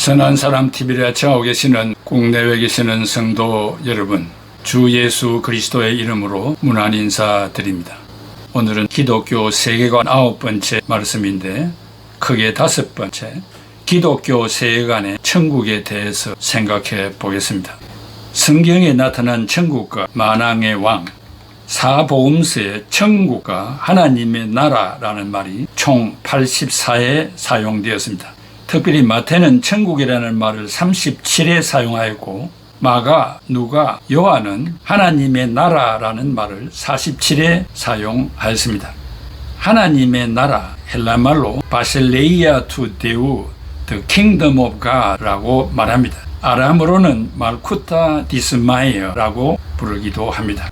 선한 사람 TV를 애청하고 계시는 국내외 계시는 성도 여러분, 주 예수 그리스도의 이름으로 문안 인사드립니다. 오늘은 기독교 세계관 9번째 말씀인데 크게 5번째 기독교 세계관의 천국에 대해서 생각해 보겠습니다. 성경에 나타난 천국과 만왕의 왕, 사복음서의 천국과 하나님의 나라라는 말이 총 84회 사용되었습니다. 특별히 마태는 천국이라는 말을 37회 사용하였고 마가, 누가, 요한은 하나님의 나라라는 말을 47회 사용하였습니다. 하나님의 나라, 헬라말로 바실레이아 투 데우, the kingdom of God라고 말합니다. 아람어로는 말쿠타 디스마이어라고 부르기도 합니다.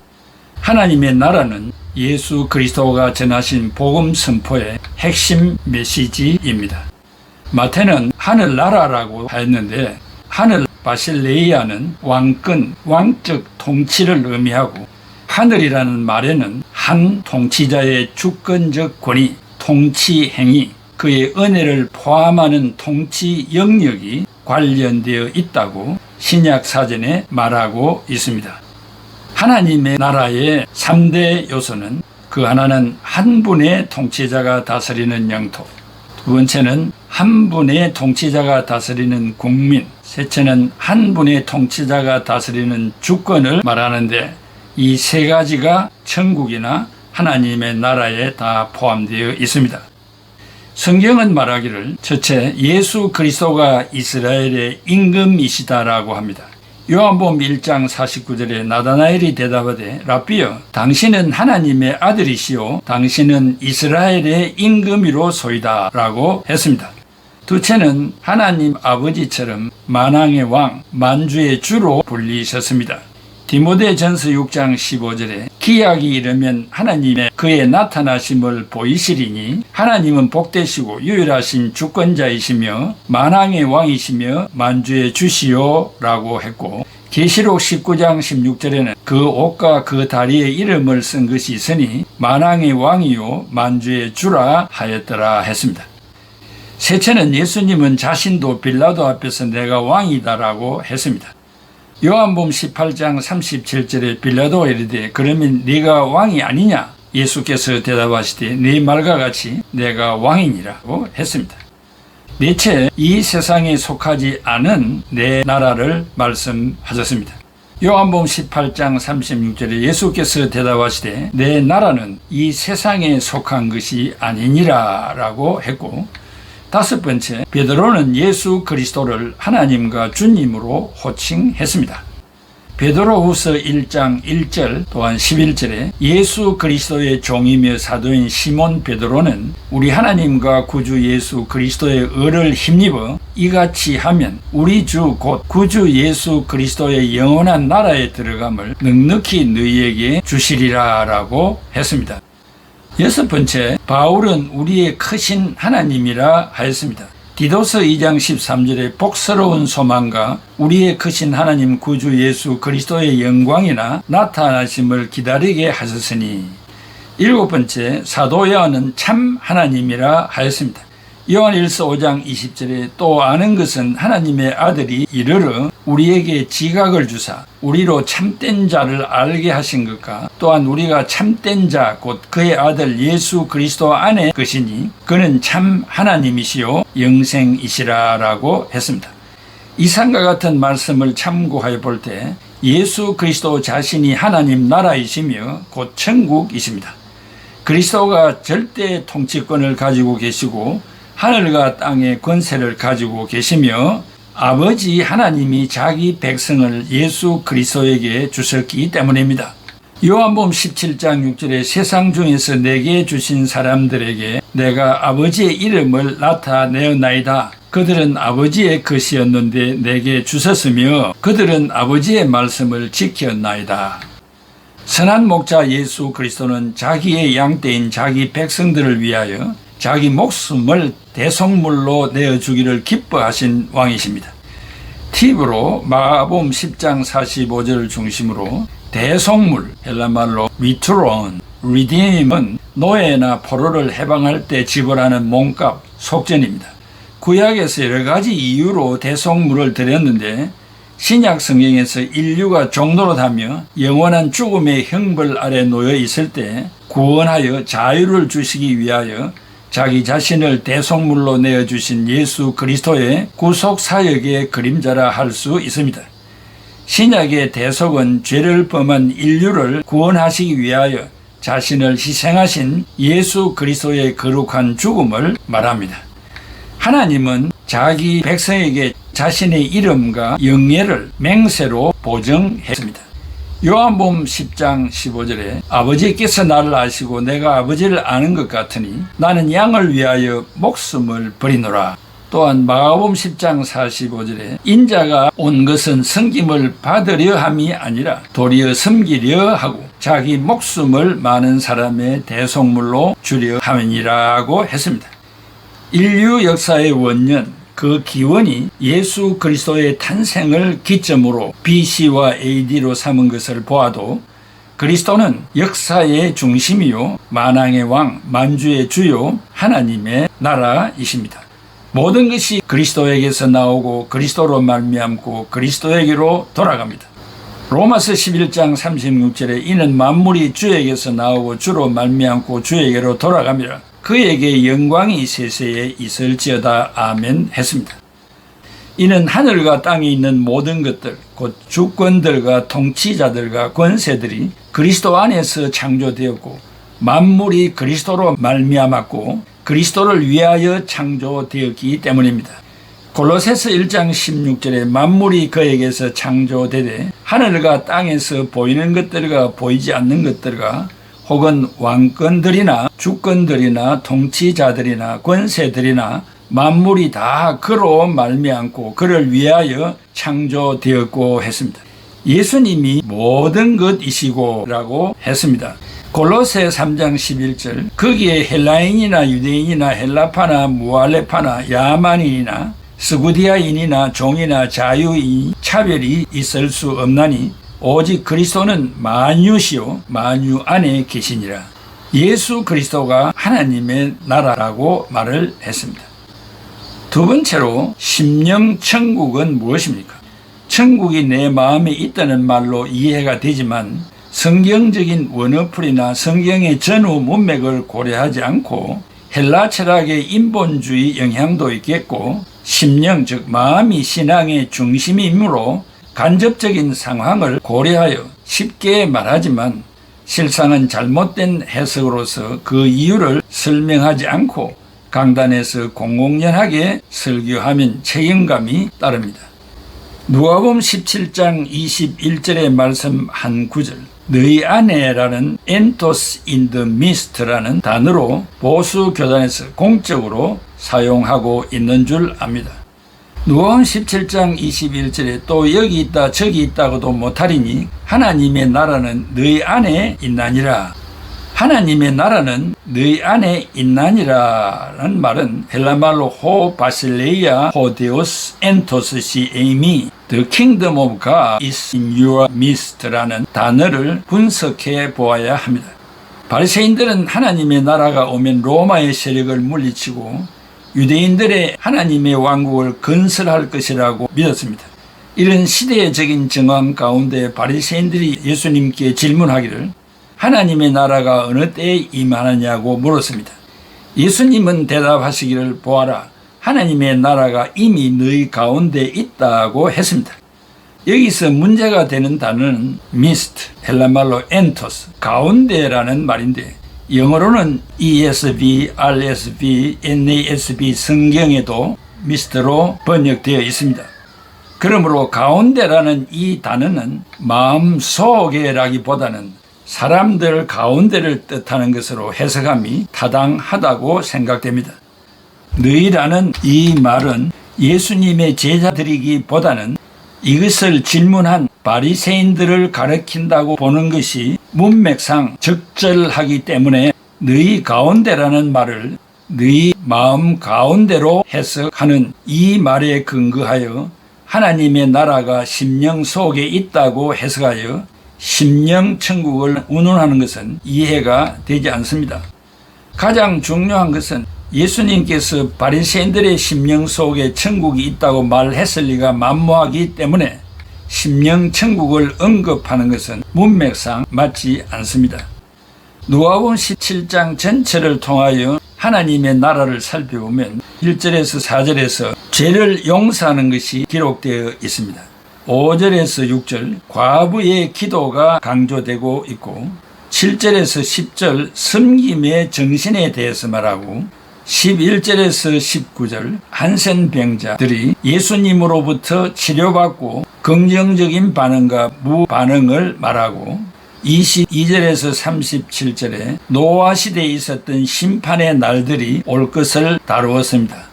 하나님의 나라는 예수 그리스도가 전하신 복음 선포의 핵심 메시지입니다. 마태는 하늘나라라고 하였는데 하늘 바실레이아는 왕권, 왕적 통치를 의미하고 하늘이라는 말에는 한 통치자의 주권적 권위, 통치 행위, 그의 은혜를 포함하는 통치 영역이 관련되어 있다고 신약 사전에 말하고 있습니다. 하나님의 나라의 3대 요소는 그 하나는 한 분의 통치자가 다스리는 영토, 두 번째는 한 분의 통치자가 다스리는 국민, 셋째는 한 분의 통치자가 다스리는 주권을 말하는데 이 세 가지가 천국이나 하나님의 나라에 다 포함되어 있습니다. 성경은 말하기를 첫째, 예수 그리스도가 이스라엘의 임금이시다라고 합니다. 요한복음 1장 49절에 나다나엘이 대답하되 라삐여, 당신은 하나님의 아들이시오 당신은 이스라엘의 임금이로소이다 라고 했습니다. 둘째는 하나님 아버지처럼 만왕의 왕, 만주의 주로 불리셨습니다. 디모데전서 6장 15절에 기약이 이르면 하나님의 그의 나타나심을 보이시리니 하나님은 복되시고 유일하신 주권자이시며 만왕의 왕이시며 만주의 주시오 라고 했고, 계시록 19장 16절에는 그 옷과 그 다리에 이름을 쓴 것이 있으니 만왕의 왕이요 만주의 주라 하였더라 했습니다. 셋째는 예수님은 자신도 빌라도 앞에서 내가 왕이다라고 했습니다. 요한복음 18장 37절에 빌라도가 이르되 그러면 네가 왕이 아니냐? 예수께서 대답하시되 네 말과 같이 내가 왕이니라고 했습니다. 넷째, 이 세상에 속하지 않은 내 나라를 말씀하셨습니다. 요한복음 18장 36절에 예수께서 대답하시되 내 나라는 이 세상에 속한 것이 아니니라 라고 했고, 다섯 번째, 베드로는 예수 그리스도를 하나님과 주님으로 호칭했습니다. 베드로후서 1장 1절 또한 11절에 예수 그리스도의 종이며 사도인 시몬 베드로는 우리 하나님과 구주 예수 그리스도의 의를 힘입어 이같이 하면 우리 주 곧 구주 예수 그리스도의 영원한 나라에 들어감을 넉넉히 너희에게 주시리라 라고 했습니다. 여섯 번째, 바울은 우리의 크신 하나님이라 하였습니다. 디도서 2장 13절에 복스러운 소망과 우리의 크신 하나님 구주 예수 그리스도의 영광이나 나타나심을 기다리게 하셨으니. 일곱 번째, 사도 요한은 참 하나님이라 하였습니다. 요한일서 5장 20절에 또 아는 것은 하나님의 아들이 이르러 우리에게 지각을 주사 우리로 참된 자를 알게 하신 것과 또한 우리가 참된 자 곧 그의 아들 예수 그리스도 안에 것이니 그는 참 하나님이시요 영생이시라 라고 했습니다. 이상과 같은 말씀을 참고하여 볼 때 예수 그리스도 자신이 하나님 나라이시며 곧 천국이십니다. 그리스도가 절대 통치권을 가지고 계시고 하늘과 땅의 권세를 가지고 계시며 아버지 하나님이 자기 백성을 예수 그리스도에게 주셨기 때문입니다. 요한복음 17장 6절에 세상 중에서 내게 주신 사람들에게 내가 아버지의 이름을 나타내었나이다. 그들은 아버지의 것이었는데 내게 주셨으며 그들은 아버지의 말씀을 지켰나이다. 선한 목자 예수 그리스도는 자기의 양떼인 자기 백성들을 위하여 자기 목숨을 대속물로 내어주기를 기뻐하신 왕이십니다. 팁으로 마가복음 10장 45절을 중심으로 대속물, 헬라말로 리트론, 리딤은 노예나 포로를 해방할 때 지불하는 몸값, 속전입니다. 구약에서 여러 가지 이유로 대속물을 드렸는데 신약 성경에서 인류가 종노릇하며 영원한 죽음의 형벌 아래 놓여 있을 때 구원하여 자유를 주시기 위하여 자기 자신을 대속물로 내어주신 예수 그리스도의 구속 사역의 그림자라 할 수 있습니다. 신약의 대속은 죄를 범한 인류를 구원하시기 위하여 자신을 희생하신 예수 그리스도의 거룩한 죽음을 말합니다. 하나님은 자기 백성에게 자신의 이름과 영예를 맹세로 보정했습니다. 요한복음 10장 15절에 아버지께서 나를 아시고 내가 아버지를 아는 것 같으니 나는 양을 위하여 목숨을 버리노라. 또한 마가복음 10장 45절에 인자가 온 것은 섬김을 받으려 함이 아니라 도리어 섬기려 하고 자기 목숨을 많은 사람의 대속물로 주려 함이니라고 했습니다. 인류 역사의 원년, 그 기원이 예수 그리스도의 탄생을 기점으로 BC와 AD로 삼은 것을 보아도 그리스도는 역사의 중심이요 만왕의 왕, 만주의 주요 하나님의 나라이십니다. 모든 것이 그리스도에게서 나오고 그리스도로 말미암고 그리스도에게로 돌아갑니다. 로마서 11장 36절에 이는 만물이 주에게서 나오고 주로 말미암고 주에게로 돌아갑니다. 그에게 영광이 세세에 있을지어다 아멘 했습니다. 이는 하늘과 땅에 있는 모든 것들 곧 주권들과 통치자들과 권세들이 그리스도 안에서 창조되었고 만물이 그리스도로 말미암았고 그리스도를 위하여 창조되었기 때문입니다. 골로새서 1장 16절에 만물이 그에게서 창조되되 하늘과 땅에서 보이는 것들과 보이지 않는 것들과 혹은 왕권들이나 주권들이나 통치자들이나 권세들이나 만물이 다 그로 말미암고 그를 위하여 창조되었고 했습니다. 예수님이 모든 것이시고 라고 했습니다. 골로새 3장 11절 거기에 헬라인이나 유대인이나 헬라파나 무알레파나 야만인이나 스구디아인이나 종이나 자유인 차별이 있을 수 없나니 오직 그리스도는 만유시요 만유 안에 계시니라. 예수 그리스도가 하나님의 나라라고 말을 했습니다. 두 번째로 심령 천국은 무엇입니까? 천국이 내 마음에 있다는 말로 이해가 되지만 성경적인 원어풀이나 성경의 전후 문맥을 고려하지 않고 헬라 철학의 인본주의 영향도 있겠고 심령 즉 마음이 신앙의 중심이므로 간접적인 상황을 고려하여 쉽게 말하지만 실상은 잘못된 해석으로서 그 이유를 설명하지 않고 강단에서 공공연하게 설교하면 책임감이 따릅니다. 누가복음 17장 21절의 말씀 한 구절 너희 안에라는 엔토스 인 더 미스트라는 단어로 보수 교단에서 공적으로 사용하고 있는 줄 압니다. 누가복음 17장 21절에 또 여기 있다 저기 있다고도 못하리니 하나님의 나라는 너희 안에 있나니라. 하나님의 나라는 너희 안에 있나니라는 말은 헬라말로 호 바실레이아 호 데오스 엔토스시 에이미 The kingdom of God is in your midst라는 단어를 분석해 보아야 합니다. 바리새인들은 하나님의 나라가 오면 로마의 세력을 물리치고 유대인들의 하나님의 왕국을 건설할 것이라고 믿었습니다. 이런 시대적인 정황 가운데 바리새인들이 예수님께 질문하기를 하나님의 나라가 어느 때에 임하느냐고 물었습니다. 예수님은 대답하시기를 보아라 하나님의 나라가 이미 너희 가운데 있다고 했습니다. 여기서 문제가 되는 단어는 mist, 헬라말로 엔토스, 가운데라는 말인데 영어로는 ESV, RSV, NASB 성경에도 mist로 번역되어 있습니다. 그러므로 가운데라는 이 단어는 마음속에라기보다는 사람들 가운데를 뜻하는 것으로 해석함이 타당하다고 생각됩니다. 너희라는 이 말은 예수님의 제자들이기보다는 이것을 질문한 바리새인들을 가리킨다고 보는 것이 문맥상 적절하기 때문에 너희 가운데라는 말을 너희 마음 가운데로 해석하는 이 말에 근거하여 하나님의 나라가 심령 속에 있다고 해석하여 심령 천국을 운운하는 것은 이해가 되지 않습니다. 가장 중요한 것은 예수님께서 바리새인들의 심령 속에 천국이 있다고 말했을 리가 만무하기 때문에 심령 천국을 언급하는 것은 문맥상 맞지 않습니다. 누가복음 17장 전체를 통하여 하나님의 나라를 살펴보면 1절에서 4절에서 죄를 용서하는 것이 기록되어 있습니다. 5절에서 6절 과부의 기도가 강조되고 있고 7절에서 10절 섬김의 정신에 대해서 말하고 11절에서 19절 한센병자들이 예수님으로부터 치료받고 긍정적인 반응과 무반응을 말하고 22절에서 37절에 노아 시대에 있었던 심판의 날들이 올 것을 다루었습니다.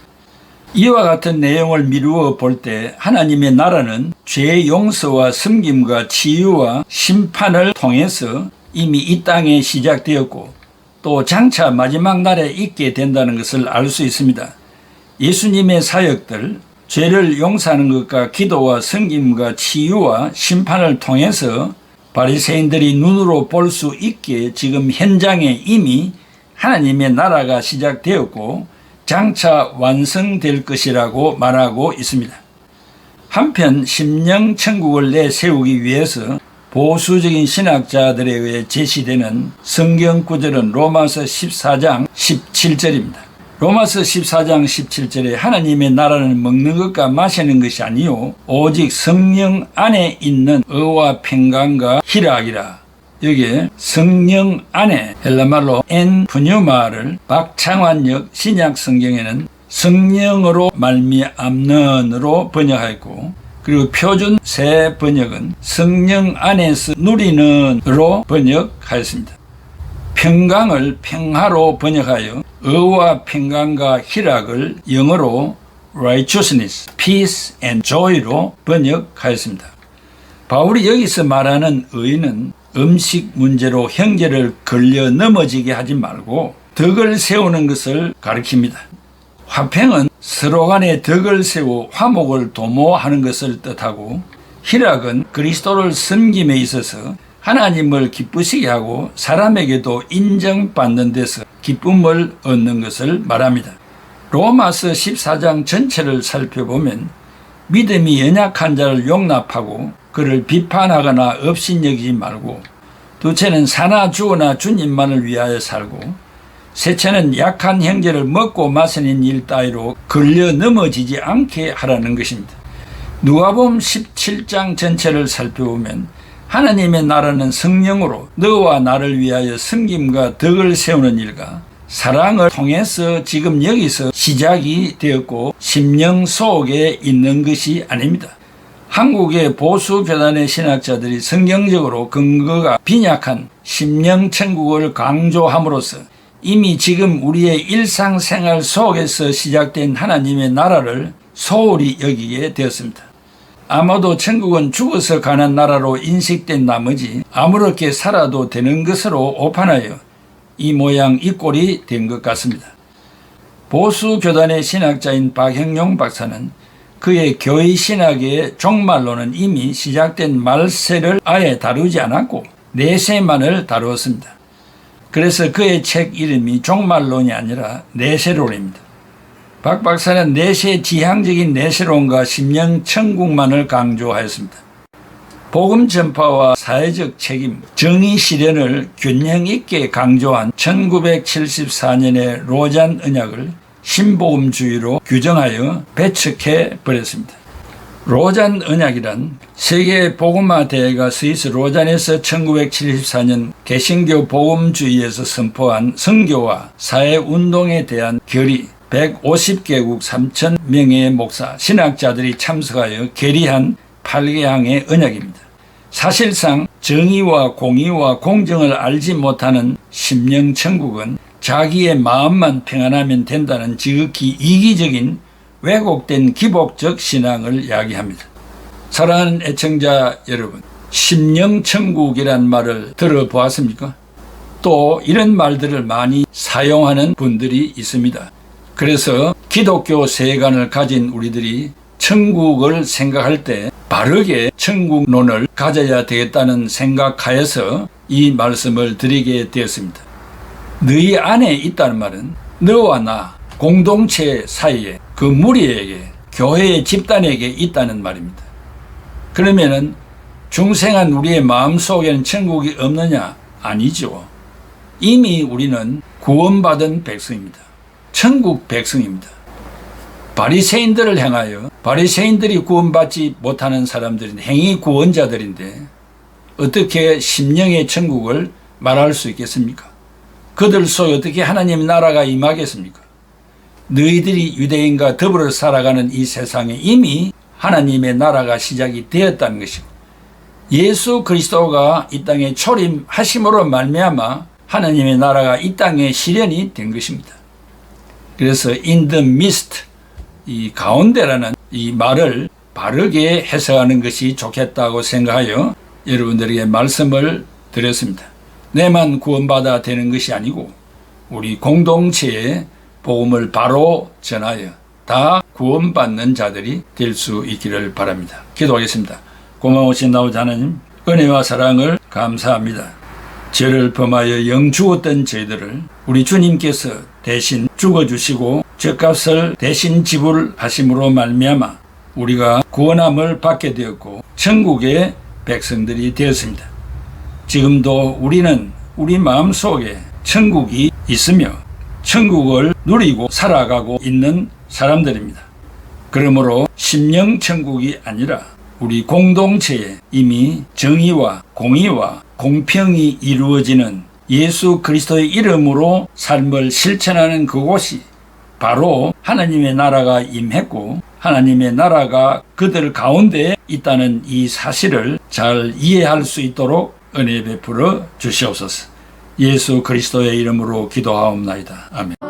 이와 같은 내용을 미루어 볼 때 하나님의 나라는 죄 용서와 섬김과 치유와 심판을 통해서 이미 이 땅에 시작되었고 또 장차 마지막 날에 있게 된다는 것을 알 수 있습니다. 예수님의 사역들, 죄를 용서하는 것과 기도와 섬김과 치유와 심판을 통해서 바리새인들이 눈으로 볼 수 있게 지금 현장에 이미 하나님의 나라가 시작되었고 장차 완성될 것이라고 말하고 있습니다. 한편 심령 천국을 내세우기 위해서 보수적인 신학자들에 의해 제시되는 성경 구절은 로마서 14장 17절입니다. 로마서 14장 17절에 하나님의 나라는 먹는 것과 마시는 것이 아니요 오직 성령 안에 있는 의와 평강과 희락이라. 여기에 성령 안에 헬라말로 엔 푸뉴마를 박창환역 신약 성경에는 성령으로 말미암는으로 번역하였고 그리고 표준 새 번역은 성령 안에서 누리는으로 번역하였습니다. 평강을 평화로 번역하여 의와 평강과 희락을 영어로 righteousness, peace and joy로 번역하였습니다. 바울이 여기서 말하는 의는 음식 문제로 형제를 걸려 넘어지게 하지 말고 덕을 세우는 것을 가리킵니다. 화평은 서로 간에 덕을 세워 화목을 도모하는 것을 뜻하고 희락은 그리스도를 섬김에 있어서 하나님을 기쁘시게 하고 사람에게도 인정받는 데서 기쁨을 얻는 것을 말합니다. 로마서 14장 전체를 살펴보면 믿음이 연약한 자를 용납하고 그를 비판하거나 업신여기지 말고 둘째는 사나 죽으나 주님만을 위하여 살고 셋째는 약한 형제를 먹고 마시는 일 따위로 걸려 넘어지지 않게 하라는 것입니다. 누가복음 17장 전체를 살펴보면 하나님의 나라는 성령으로 너와 나를 위하여 섬김과 덕을 세우는 일과 사랑을 통해서 지금 여기서 시작이 되었고 심령 속에 있는 것이 아닙니다. 한국의 보수 교단의 신학자들이 성경적으로 근거가 빈약한 심령 천국을 강조함으로써 이미 지금 우리의 일상생활 속에서 시작된 하나님의 나라를 소홀히 여기게 되었습니다. 아마도 천국은 죽어서 가는 나라로 인식된 나머지 아무렇게 살아도 되는 것으로 오판하여 이 모양 이 꼴이 된 것 같습니다. 보수 교단의 신학자인 박형용 박사는 그의 교회 신학의 종말론은 이미 시작된 말세를 아예 다루지 않았고 내세만을 다루었습니다. 그래서 그의 책 이름이 종말론이 아니라 내세론입니다. 박 박사는 내세 지향적인 내세론과 심령 천국만을 강조하였습니다. 복음 전파와 사회적 책임, 정의 실현을 균형 있게 강조한 1974년의 로잔 언약을 신복음주의로 규정하여 배척해 버렸습니다. 로잔 언약이란 세계 복음화 대회가 스위스 로잔에서 1974년 개신교 복음주의에서 선포한 선교와 사회운동에 대한 결의 150개국 3,000명의 목사, 신학자들이 참석하여 결의한 8개항의 언약입니다. 사실상 정의와 공의와 공정을 알지 못하는 심령 천국은 자기의 마음만 평안하면 된다는 지극히 이기적인 왜곡된 기복적 신앙을 이야기합니다. 사랑하는 애청자 여러분, 심령 천국이란 말을 들어보았습니까? 또 이런 말들을 많이 사용하는 분들이 있습니다. 그래서 기독교 세관을 가진 우리들이 천국을 생각할 때 바르게 천국론을 가져야 되겠다는 생각하여서 이 말씀을 드리게 되었습니다. 너희 안에 있다는 말은 너와 나, 공동체 사이에 그 무리에게 교회의 집단에게 있다는 말입니다. 그러면은 중생한 우리의 마음속에는 천국이 없느냐? 아니죠. 이미 우리는 구원받은 백성입니다. 천국 백성입니다. 바리새인들을 향하여 바리새인들이 구원받지 못하는 사람들인 행위 구원자들인데 어떻게 심령의 천국을 말할 수 있겠습니까? 그들 속에 어떻게 하나님의 나라가 임하겠습니까? 너희들이 유대인과 더불어 살아가는 이 세상에 이미 하나님의 나라가 시작이 되었다는 것이고 예수 그리스도가 이 땅에 초림하심으로 말미암아 하나님의 나라가 이 땅에 실현이 된 것입니다. 그래서 in the midst, 이 가운데라는 이 말을 바르게 해석하는 것이 좋겠다고 생각하여 여러분들에게 말씀을 드렸습니다. 내만 구원받아 되는 것이 아니고 우리 공동체에 복음을 바로 전하여 다 구원받는 자들이 될 수 있기를 바랍니다. 기도하겠습니다. 고마우신 아버지 하나님, 은혜와 사랑을 감사합니다. 죄를 범하여 영 죽었던 저희들을 우리 주님께서 대신 죽어주시고 죄값을 대신 지불하심으로 말미암아 우리가 구원함을 받게 되었고 천국의 백성들이 되었습니다. 지금도 우리는 우리 마음속에 천국이 있으며 천국을 누리고 살아가고 있는 사람들입니다. 그러므로 심령 천국이 아니라 우리 공동체에 이미 정의와 공의와 공평이 이루어지는 예수 그리스도의 이름으로 삶을 실천하는 그곳이 바로 하나님의 나라가 임했고 하나님의 나라가 그들 가운데 있다는 이 사실을 잘 이해할 수 있도록 은혜 베풀어 주시옵소서. 예수 그리스도의 이름으로 기도하옵나이다. 아멘.